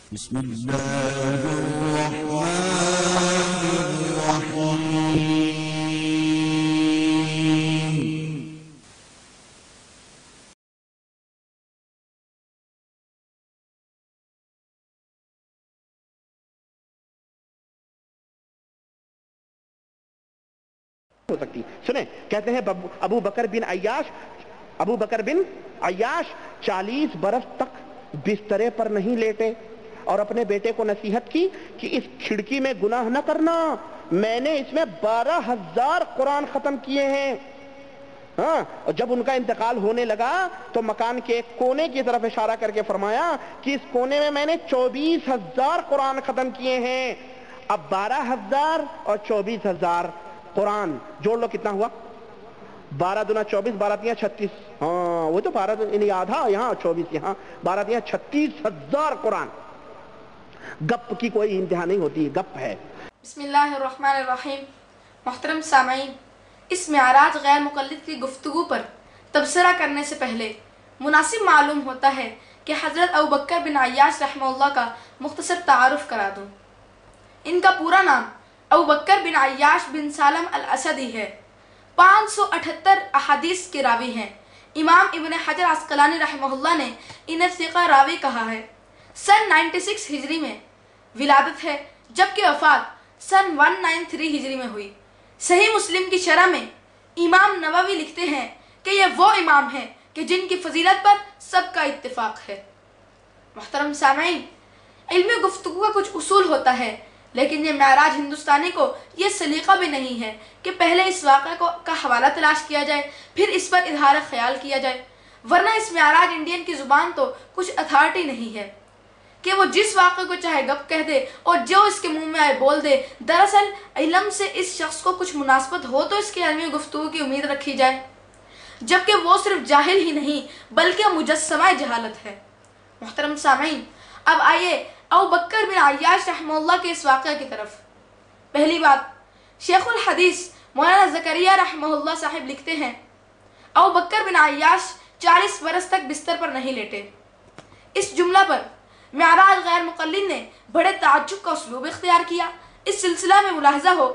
بسم اللہ الرحمن الرحیم۔ ہو سکتی سنیں، کہتے ہیں ابو بکر بن عیاش 40 برس تک بسترے پر نہیں لیٹے اور اپنے بیٹے کو نصیحت کی کہ اس کھڑکی میں گناہ نہ کرنا، میں نے اس میں 12,000 قرآن ختم کیے ہیں۔ ہاں، اور جب ان کا انتقال ہونے لگا تو مکان کے ایک کونے کی طرف اشارہ کر کے فرمایا کہ اس کونے میں نے 24,000 قرآن ختم کیے ہیں۔ اب 12,000 اور 24,000 قرآن جوڑ لو، کتنا ہوا؟ 12 دنا 24، 12 تیاں 36۔ ہاں، وہ تو 12 یعنی آدھا یہاں 24 یہاں، 12 تیاں 36,000 قرآن۔ گپ کی کوئی انتہا نہیں ہوتی، گپ ہے۔ بسم اللہ الرحمن الرحیم۔ محترم سامعین، اس معراج غیر مقلد کی گفتگو پر تبصرہ کرنے سے پہلے مناسب معلوم ہوتا ہے کہ حضرت ابوبکر بن عیاش رحمہ اللہ کا مختصر تعارف کرا دوں۔ ان کا پورا نام ابوبکر بن عیاش بن سالم الاسدی ہے۔ 578 احادیث کے راوی ہیں۔ امام ابن حجر عسقلانی رحمہ اللہ نے انہیں ثقہ راوی کہا ہے۔ سن 96 ہجری میں ولادت ہے، جبکہ وفات سن 193 ہجری میں ہوئی۔ صحیح مسلم کی شرح میں امام نووی لکھتے ہیں کہ یہ وہ امام ہیں کہ جن کی فضیلت پر سب کا اتفاق ہے۔ محترم سامعین، علم گفتگو کا کچھ اصول ہوتا ہے، لیکن یہ معراج ہندوستانی کو یہ سلیقہ بھی نہیں ہے کہ پہلے اس واقعے کا حوالہ تلاش کیا جائے، پھر اس پر اظہار خیال کیا جائے، ورنہ اس معراج انڈین کی زبان تو کچھ اتھارٹی نہیں ہے کہ وہ جس واقعے کو چاہے گپ کہہ دے اور جو اس کے منہ میں آئے بول دے۔ دراصل علم سے اس شخص کو کچھ مناسبت ہو تو اس کی علمی گفتگو کی امید رکھی جائے، جبکہ وہ صرف جاہل ہی نہیں بلکہ مجسمہ جہالت ہے۔ محترم سامعین، اب آئیے ابوبکر بن عیاش رحمہ اللہ کے اس واقعہ کی طرف۔ پہلی بات، شیخ الحدیث مولانا زکریا رحمہ اللہ صاحب لکھتے ہیں ابوبکر بن عیاش 40 برس تک بستر پر نہیں لیٹے۔ اس جملہ پر معراج غیر مقلد نے بڑے تعجب کا اسلوب اختیار کیا۔ اس سلسلہ میں ملاحظہ ہو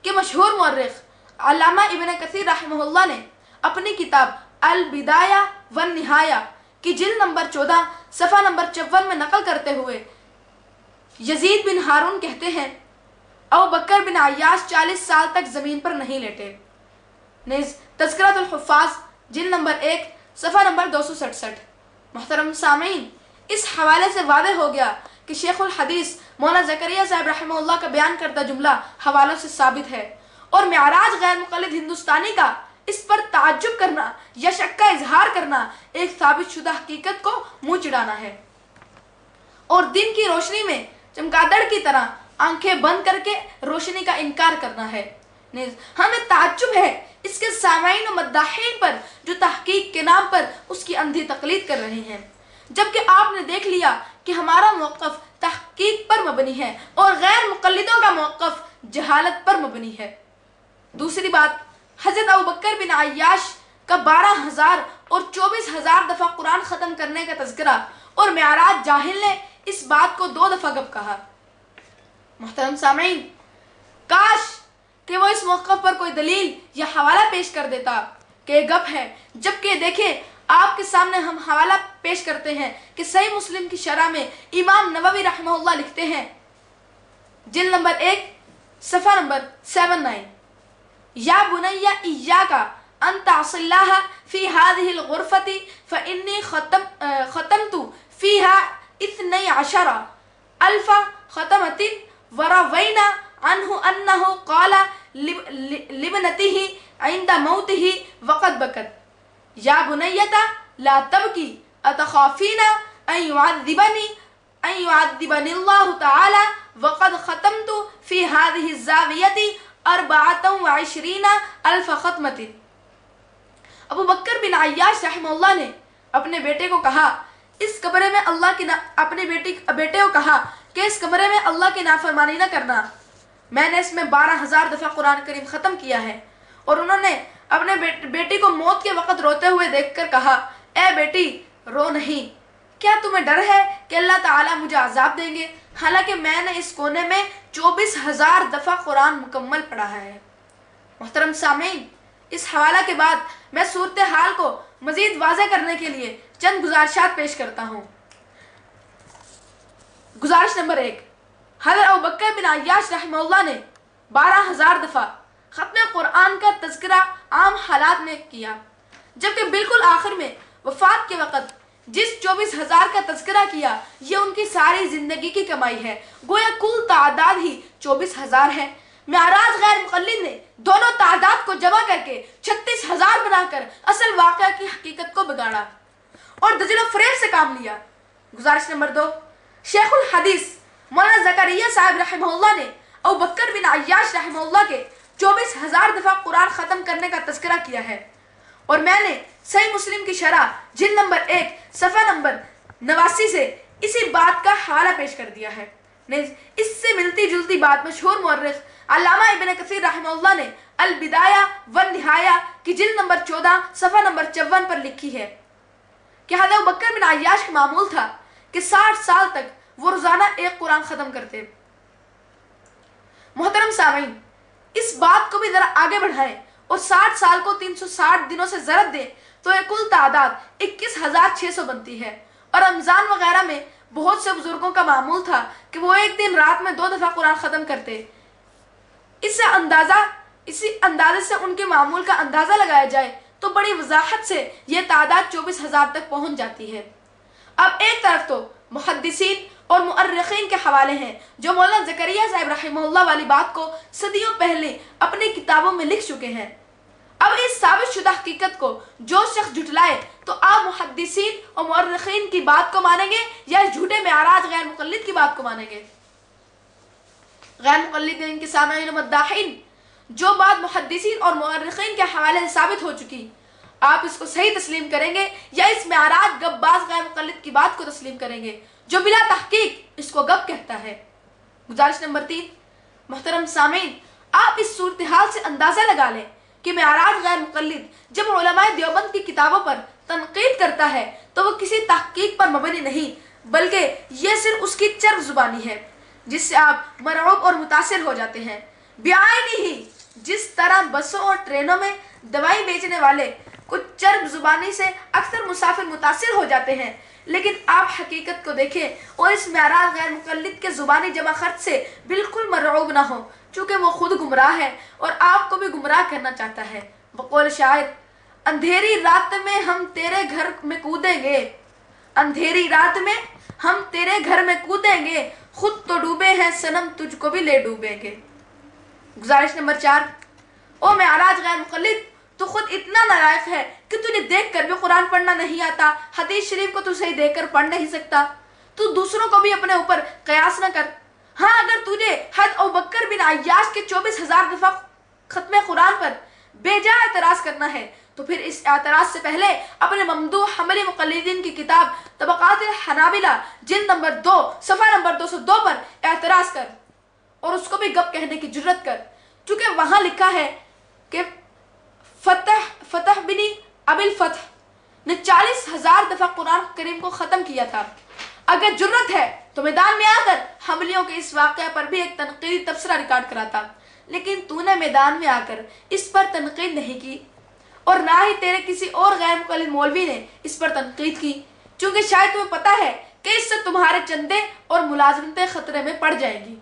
کہ مشہور مورخ علامہ ابن کثیر رحمہ اللہ نے اپنی کتاب البدایہ والنہایہ کی جلد نمبر 14 صفحہ نمبر 54 میں نقل کرتے ہوئے یزید بن ہارون کہتے ہیں ابوبکر بن عیاش 40 سال تک زمین پر نہیں لیٹے۔ نیز تذکرۃ الحفاظ جلد نمبر 1 صفحہ نمبر 267۔ محترم سامعین، اس حوالے سے واضح ہو گیا کہ شیخ الحدیث مولانا زکریا صاحب رحمہ اللہ کا بیان کردہ جملہ حوالوں سے ثابت ہے، اور معراج غیر مقلد ہندوستانی کا اس پر تعجب کرنا یا شک کا اظہار کرنا ایک ثابت شدہ حقیقت کو منہ چڑھانا ہے، اور دن کی روشنی میں چمگادڑ کی طرح آنکھیں بند کر کے روشنی کا انکار کرنا ہے۔ نیز ہمیں تعجب ہے اس کے سامعین و مداحین پر جو تحقیق کے نام پر اس کی اندھی تقلید کر رہے ہیں، جبکہ آپ نے دیکھ لیا کہ ہمارا موقف تحقیق پر مبنی ہے اور غیر مقلدوں کا موقف جہالت پر مبنی ہے۔ دوسری بات، حضرت ابوبکر بن عیاش کا 12,000 اور 24,000 دفعہ قرآن ختم کرنے کا تذکرہ، اور معراج جاہل نے اس بات کو 2 دفعہ گپ کہا۔ محترم سامعین، کاش کہ وہ اس موقف پر کوئی دلیل یا حوالہ پیش کر دیتا کہ یہ گپ ہے، جبکہ دیکھیں آپ کے سامنے ہم حوالہ پیش کرتے ہیں کہ صحیح مسلم کی شرح میں امام نووی رحمہ اللہ لکھتے ہیں جلد نمبر 1 صفحہ نمبر 79، یا بنی ایاک ان تعصی اللہ فی هذه الغرفۃ فانی ختمت فیہا 12,000 ختمۃ وروینا عنہ انہ قال لابنته عند موته وقد بکت یا بنیۃ لا تبکی اتخافین ان يعذبنی اللہ تعالی وقد ختمت فی هذه الزاویۃ 24,000 ختمۃ۔ ابوبکر بن عیاش رحمہ اللہ نے اپنے بیٹے کو کہا اس کمرے میں اپنے بیٹے کو کہا کہ اس کمرے میں اللہ کی نافرمانی نہ کرنا، میں نے اس میں 12,000 دفعہ قرآن کریم ختم کیا ہے۔ اور انہوں نے اپنے بیٹی کو موت کے وقت روتے ہوئے دیکھ کر کہا اے بیٹی رو نہیں، کیا تمہیں ڈر ہے کہ اللہ تعالیٰ مجھے عذاب دیں گے حالانکہ میں نے اس کونے میں 24,000 دفعہ قرآن مکمل پڑھا ہے؟ محترم سامعین، اس حوالہ کے بعد میں صورتحال کو مزید واضح کرنے کے لیے چند گزارشات پیش کرتا ہوں۔ گزارش نمبر 1، حضرت ابوبکر بن عیاش رحمہ اللہ نے 12,000 دفعہ ختم قرآن کا تذکرہ عام حالات میں کیا، جبکہ بالکل آخر میں وفات کے وقت جس 24,000 کا تذکرہ کیا یہ ان کی ساری زندگی کی کمائی ہے، گویا کل تعداد ہی 24,000 ہے۔ معراج غیر مقلد نے دونوں تعداد کو جمع کر کے 36,000 بنا کر اصل واقعہ کی حقیقت کو بگاڑا اور دجل و فریب سے کام لیا۔ گزارش نمبر 2، شیخ الحدیث مولانا زکریا صاحب رحمہ اللہ نے ابوبکر بن عیاش رحمہ اللہ کے 24,000 دفعہ قرآن ختم کرنے کا تذکرہ کیا ہے، اور میں نے صحیح مسلم کی شرح جلد نمبر 1 صفحہ نمبر 89 سے اسی بات کا حوالہ پیش کر دیا ہے۔ اس سے ملتی جلتی بات مشہور مورخ علامہ ابن کثیر رحمہ اللہ نے البدایہ والنہایہ کی جلد نمبر 14 صفحہ نمبر 54 پر لکھی ہے کہ حضرت ابوبکر بن عیاش کا معمول تھا کہ 60 سال تک وہ روزانہ ایک قرآن ختم کرتے۔ محترم سامعین، اس بات کو بھی ذرا آگے بڑھائیں اور 60 سال کو 360 دنوں سے ضرب دیں تو یہ کل تعداد 21,600 بنتی ہے، اور رمضان وغیرہ میں بہت سے بزرگوں کا معمول تھا کہ وہ ایک دن رات میں 2 دفعہ قرآن ختم کرتے۔ اسی اندازے سے ان کے معمول کا اندازہ لگایا جائے تو بڑی وضاحت سے یہ تعداد 24,000 تک پہنچ جاتی ہے۔ اب ایک طرف تو محدثین اور مؤرخین کے حوالے ہیں جو مولانا زکریا صاحب رحمہ اللہ والی بات کو صدیوں پہلے اپنی کتابوں میں لکھ چکے ہیں۔ اب اس ثابت شدہ حقیقت کو جو شخص جھٹلائے تو آپ محدثین اور مؤرخین کی بات کو مانیں گے یا جھوٹے معراج غیر مقلد کی بات کو مانیں گے؟ غیر مقلدین کے سامعین و مداحین، جو بات محدثین اور مؤرخین کے حوالے سے ثابت ہو چکی، آپ اس کو صحیح تسلیم کریں گے یا اس معراج گپ باز غیر مقلد کی بات کو تسلیم کریں گے جو بلا تحقیق اس کو گپ کہتا ہے؟ گزارش نمبر 3، محترم سامعین، آپ اس صورتحال سے اندازہ لگا لیں کہ معراج غیر مقلد جب علماء دیوبند کی کتابوں پر تنقید کرتا ہے تو وہ کسی تحقیق پر مبنی نہیں بلکہ یہ صرف اس کی چرب زبانی ہے جس سے آپ مرعوب اور متاثر ہو جاتے ہیں۔ بیعینی ہی جس طرح بسوں اور ٹرینوں میں دوائی بیچنے والے کچھ چرب زبانی سے اکثر مسافر متاثر ہو جاتے ہیں، لیکن آپ حقیقت کو دیکھیں اور اس معراج غیر مقلد کے زبانی جمع خرچ سے بالکل مرعوب نہ ہو، چونکہ وہ خود گمراہ ہے اور آپ کو بھی گمراہ کرنا چاہتا ہے۔ بقول شاعر، اندھیری رات میں ہم تیرے گھر میں کودیں گے، اندھیری رات میں ہم تیرے گھر میں کودیں گے، خود تو ڈوبے ہیں صنم تجھ کو بھی لے ڈوبیں گے۔ گزارش نمبر 4، او معراج غیر مقلد، تو خود اتنا نالائق ہے کہ تجھے دیکھ کر بھی قرآن پڑھنا نہیں آتا، حدیث شریف کو تو صحیح دیکھ کر پڑھ نہیں سکتا، تو دوسروں کو بھی اپنے اوپر قیاس نہ کر۔ ہاں، اگر تجھے حضرت ابوبکر بن عیاش کے 24,000 دفعہ ختم قرآن پر بے جا اعتراض کرنا ہے تو پھر اس اعتراض سے پہلے اپنے ممدوح حملی مقلدین کی کتاب طبقات الحنابلہ جلد نمبر 2 صفحہ نمبر 202 پر اعتراض کر اور اس کو بھی گپ کہنے کی جرت کر، چونکہ وہاں لکھا ہے کہ فتح بن ابی الفتح نے 40,000 دفعہ قرآن کریم کو ختم کیا تھا۔ اگر جرت ہے تو میدان میں آ کر حملیوں کے اس واقعہ پر بھی ایک تنقیدی تبصرہ ریکارڈ کراتا، لیکن تو نے میدان میں آ کر اس پر تنقید نہیں کی اور نہ ہی تیرے کسی اور غیر مقلد مولوی نے اس پر تنقید کی، چونکہ شاید تمہیں پتہ ہے کہ اس سے تمہارے چندے اور ملازمتیں خطرے میں پڑ جائیں گی۔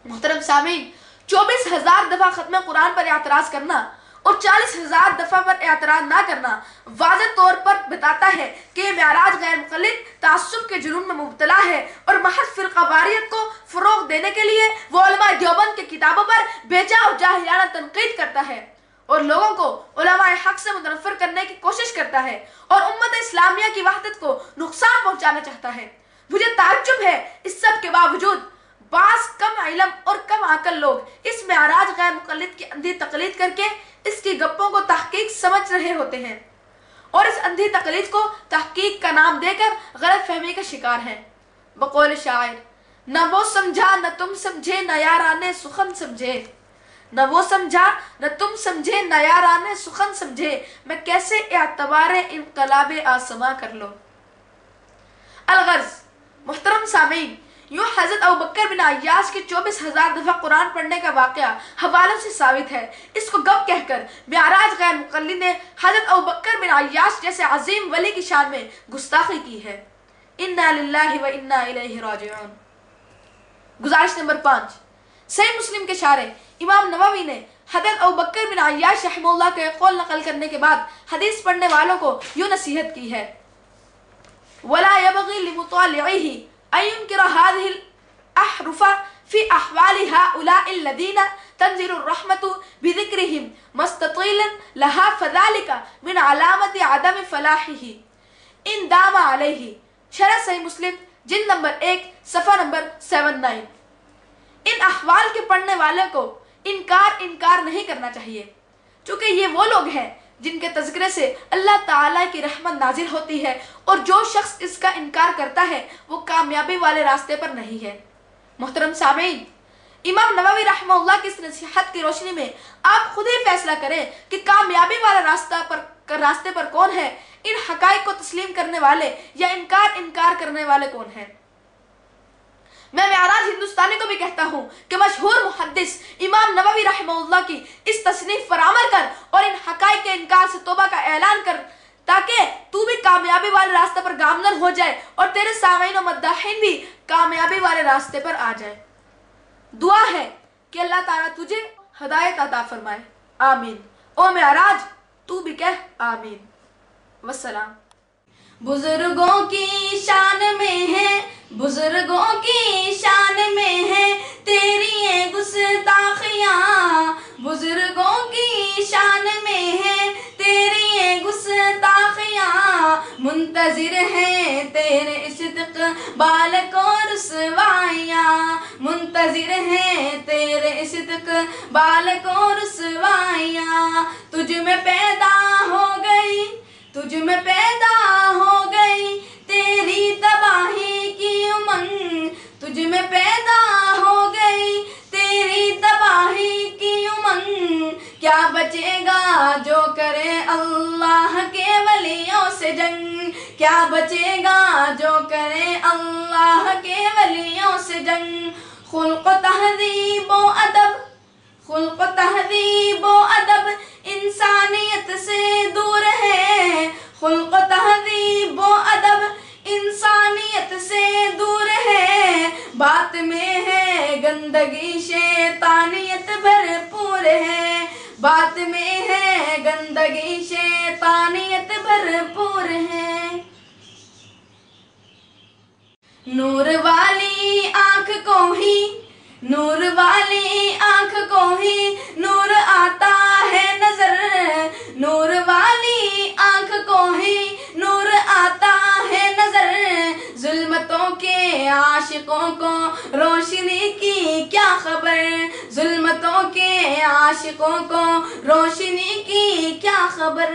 محترم سامعین، 24,000 دفعہ ختم قرآن پر اعتراض کرنا اور 40,000 دفعہ پر اعتراض نہ کرنا واضح طور پر بتاتا ہے کہ یہ معراج غیر مقلد تعصب کے جنون میں مبتلا ہے اور محض فرقہ واریت کو فروغ دینے کے لیے وہ علماء دیوبند کی کتابوں پر بیجا اور جاہلانہ تنقید کرتا ہے اور لوگوں کو علماء حق سے متنفر کرنے کی کوشش کرتا ہے اور امت اسلامیہ کی وحدت کو نقصان پہنچانا چاہتا ہے۔ مجھے تعجب ہے اس سب کے باوجود بعض کم علم اور کم عقل لوگ اس معراج غیر مقلد کی اندھی تقلید کر کے اس کی گپوں کو تحقیق سمجھ رہے ہوتے ہیں اور اس اندھی تقلید کو تحقیق کا نام دے کر غلط فہمی کا شکار ہیں۔ بقول شاعر، نہ وہ سمجھا نہ تم سمجھے نہ یارانے سخن سمجھے، نہ وہ سمجھا نہ تم سمجھے نہ یارانے سخن سمجھے، میں کیسے اعتبار انقلاب آسماں کر لو۔ الغرض محترم سامعین، یوں حضرت ابوبکر بن عیاش کے 24,000 دفعہ قرآن پڑھنے کا واقعہ حوالوں سے ثابت ہے۔ اس کو گپ کہہ کر معراج غیر مقلد نے حضرت ابوبکر بن عیاش جیسے عظیم ولی کی شان میں گستاخی کی ہے۔ انا للہ و انا الیہ راجعون۔ گزارش نمبر 5، صحیح مسلم کے شارح امام نووی نے حضرت ابوبکر بن عیاش رحمہ اللہ کے قول نقل کرنے کے بعد حدیث پڑھنے والوں کو یوں نصیحت کی ہے: وَلَا يَبْغِي لِمُطَالِعِهِ أَن يُنْكِرَ هَذِهِ الْأَحْرُفَ فِي أَحْوَالِ هَؤُلَاءِ الَّذِينَ تَنزِلُ الرَّحْمَةُ بِذِكْرِهِمْ مَسْتَطِيلًا لَهَا فَذَلِكَ مِنْ عَلَامَةِ عَدَمِ فَلَاحِهِ إِنْ دَامَ عَلَيْهِ۔ شرح صحیح مسلم جلد نمبر 1 صفحہ نمبر 79۔ ان احوال کے پڑھنے والے کو انکار نہیں کرنا چاہیے، چونکہ یہ وہ لوگ ہیں جن کے تذکرے سے اللہ تعالیٰ کی رحمت نازل ہوتی ہے، اور جو شخص اس کا انکار کرتا ہے وہ کامیابی والے راستے پر نہیں ہے۔ محترم سامعین، امام نووی رحمہ اللہ کی اس نصیحت کی روشنی میں آپ خود ہی فیصلہ کریں کہ کامیابی والے راستے پر کون ہے، ان حقائق کو تسلیم کرنے والے یا انکار کرنے والے کون ہیں۔ میں معراج ہندوستانی کو بھی کہتا ہوں کہ مشہور محدث امام نووی رحمہ اللہ کی اس تصنیف پر عمل کر اور ان حقائق کے انکار سے توبہ کا اعلان کر، تاکہ تو بھی کامیابی والے راستے پر گامزن ہو جائے اور تیرے سامعین و مداحین بھی کامیابی والے راستے پر آ جائے۔ دعا ہے کہ اللہ تعالیٰ تجھے ہدایت عطا فرمائے، آمین۔ او معراج تو بھی کہہ آمین۔ والسلام۔ بزرگوں کی شان میں ہے، بزرگوں کی شان میں ہے تیری یہ گستاخیاں، بزرگوں کی شان میں ہے تیری یہ گستاخیاں، منتظر ہیں تیرے استقبال کو رسوائیاں، منتظر ہیں تیرے استقبال کو رسوائیاں، تجھ میں پیدا ہو گئی، تجھ میں پیدا ہو گئی تیری تباہی کی امنگ، تجھ میں پیدا ہو گئی تیری تباہی کی امنگ، کیا بچے گا جو کرے اللہ کے ولیوں سے جنگ، کیا بچے گا جو کرے اللہ کے ولیوں سے جنگ، خلق و تہذیب و ادب، خلق و تہذیب و ادب انسانیت سے دور ہے، خلق و تہذیب و ادب انسانیت سے دور ہے، بات میں ہے گندگی شیطانیت بھرپور ہے، بات میں ہے گندگی شیطانیت بھرپور ہے۔ نور والی آنکھ کو ہی، نور والی آنکھ کو ہی نور آتا ہے نظر، نور والی آنکھ کو ہی نور آتا ہے نظر، ظلمتوں کے عاشقوں کو روشنی کی کیا خبر، ظلمتوں کے عاشقوں کو روشنی کی کیا خبر۔